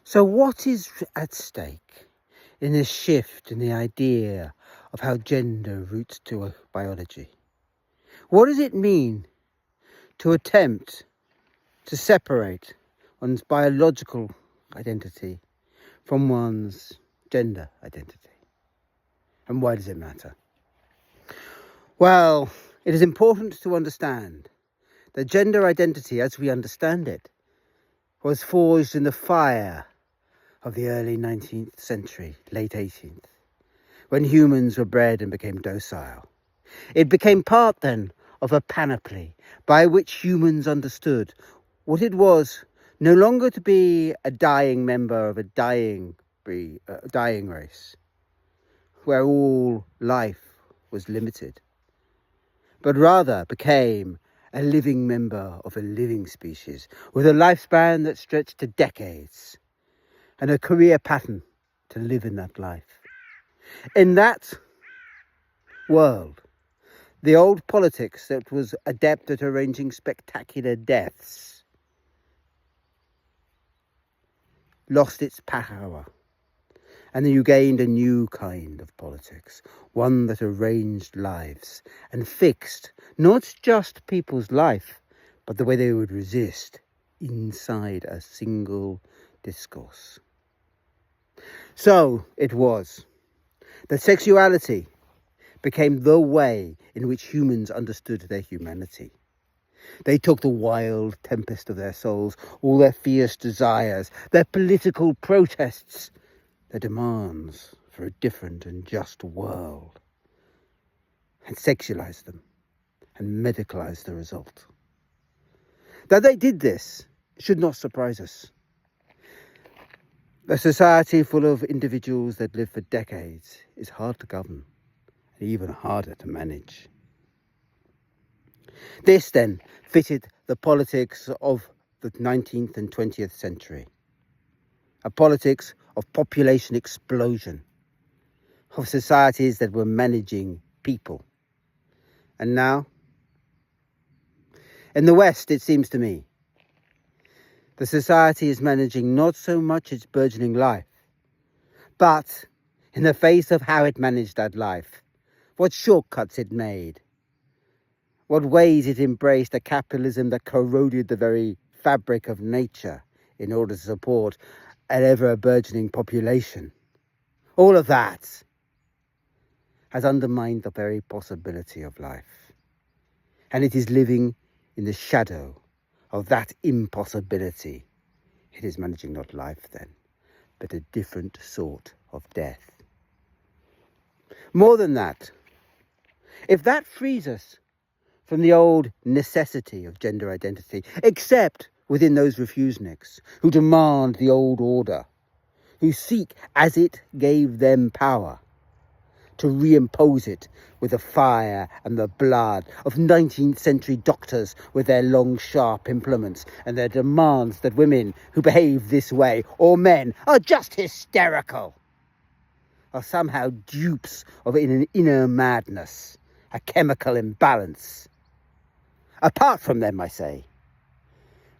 So what is at stake in this shift in the idea of how gender roots to biology? What does it mean to attempt to separate one's biological identity from one's gender identity? And why does it matter? Well, it is important to understand that gender identity, as we understand it, was forged in the fire of the early 19th century, late 18th, when humans were bred and became docile. It became part then of a panoply by which humans understood what it was no longer to be a dying member of a dying race, where all life was limited, but rather became a living member of a living species with a lifespan that stretched to decades and a career pattern to live in that life. In that world, the old politics that was adept at arranging spectacular deaths lost its power, and you gained a new kind of politics, one that arranged lives and fixed not just people's life, but the way they would resist inside a single discourse. So it was that sexuality became the way in which humans understood their humanity. They took the wild tempest of their souls, all their fierce desires, their political protests, their demands for a different and just world, and sexualized them and medicalized the result. That they did this should not surprise us. A society full of individuals that live for decades is hard to govern and even harder to manage. This then fitted the politics of the 19th and 20th century, a politics of population explosion, of societies that were managing people. And now, in the West, it seems to me, the society is managing not so much its burgeoning life, but in the face of how it managed that life, what shortcuts it made, what ways it embraced a capitalism that corroded the very fabric of nature in order to support an ever-burgeoning population. All of that has undermined the very possibility of life. And it is living in the shadow of that impossibility. It is managing not life then, but a different sort of death. More than that, if that frees us from the old necessity of gender identity, except within those refuseniks who demand the old order, who seek, as it gave them power, to reimpose it with the fire and the blood of 19th century doctors with their long, sharp implements and their demands that women who behave this way, or men, are just hysterical, are somehow dupes of an inner madness, a chemical imbalance. Apart from them, I say.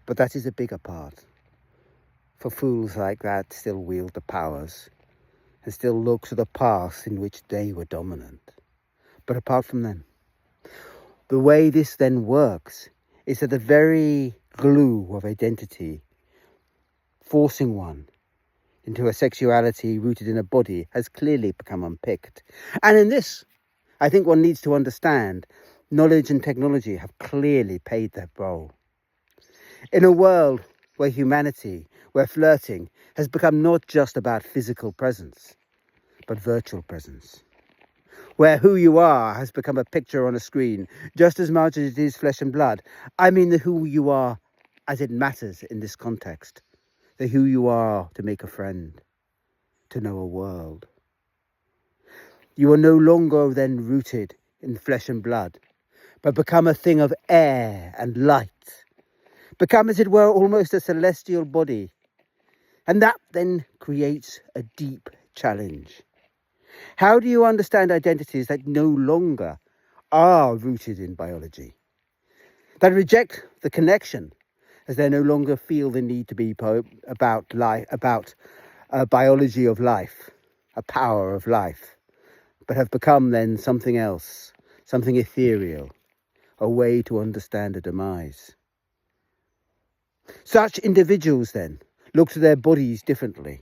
But that is a bigger part. For fools like that still wield the powers and still look to the past in which they were dominant. But apart from them, the way this then works is that the very glue of identity, forcing one into a sexuality rooted in a body, has clearly become unpicked. And in this, I think one needs to understand knowledge and technology have clearly played their role. In a world where humanity, where flirting has become not just about physical presence, but virtual presence, where who you are has become a picture on a screen just as much as it is flesh and blood. I mean the who you are as it matters in this context, the who you are to make a friend, to know a world. You are no longer then rooted in flesh and blood, but become a thing of air and light, become as it were almost a celestial body. And that then creates a deep challenge. How do you understand identities that no longer are rooted in biology, that reject the connection, as they no longer feel the need to be about life, about a biology of life, a power of life, but have become then something else, something ethereal, a way to understand a demise. Such individuals then look to their bodies differently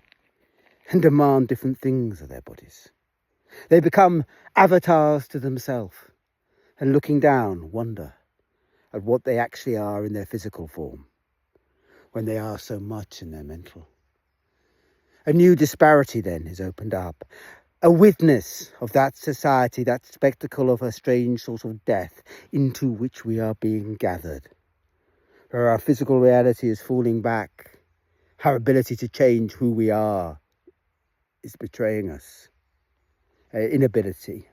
and demand different things of their bodies. They become avatars to themselves and looking down wonder at what they actually are in their physical form when they are so much in their mental. A new disparity then is opened up, a witness of that society, that spectacle of a strange sort of death into which we are being gathered, where our physical reality is falling back, our ability to change who we are is betraying us, inability,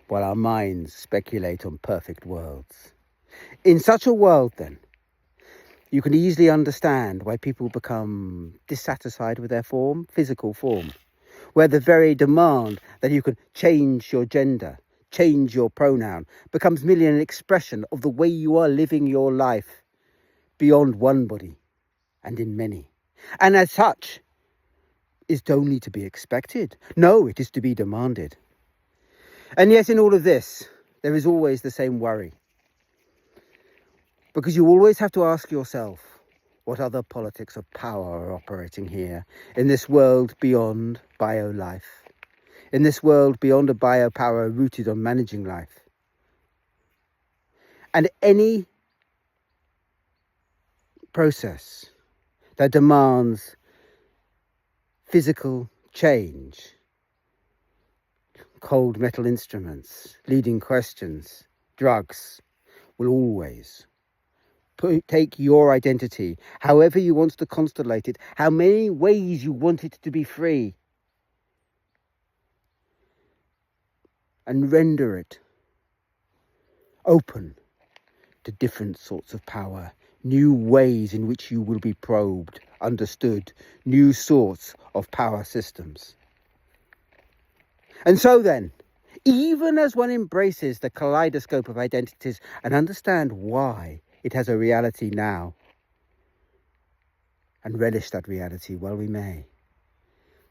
while our minds speculate on perfect worlds. In such a world then, you can easily understand why people become dissatisfied with their form, physical form, where the very demand that you can change your gender, change your pronoun, becomes merely an expression of the way you are living your life beyond one body and in many. And as such, is only to be expected. No, it is to be demanded. And yet in all of this, there is always the same worry. Because you always have to ask yourself, what other politics of power are operating here, in this world beyond bio-life, in this world beyond a bio-power rooted on managing life? And any process that demands physical change, cold metal instruments, leading questions, drugs, will always take your identity, however you want to constellate it, how many ways you want it to be free, and render it open to different sorts of power, new ways in which you will be probed, understood, new sorts of power systems. And so then, even as one embraces the kaleidoscope of identities and understand why it has a reality now, and relish that reality while we may,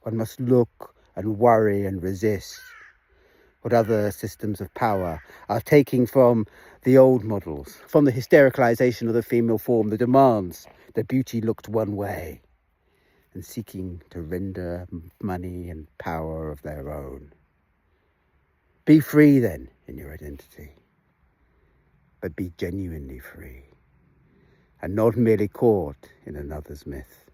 one must look and worry and resist what other systems of power are taking from the old models, from the hystericalization of the female form, the demands that beauty looked one way, and seeking to render money and power of their own. Be free then in your identity, but be genuinely free, and not merely caught in another's myth.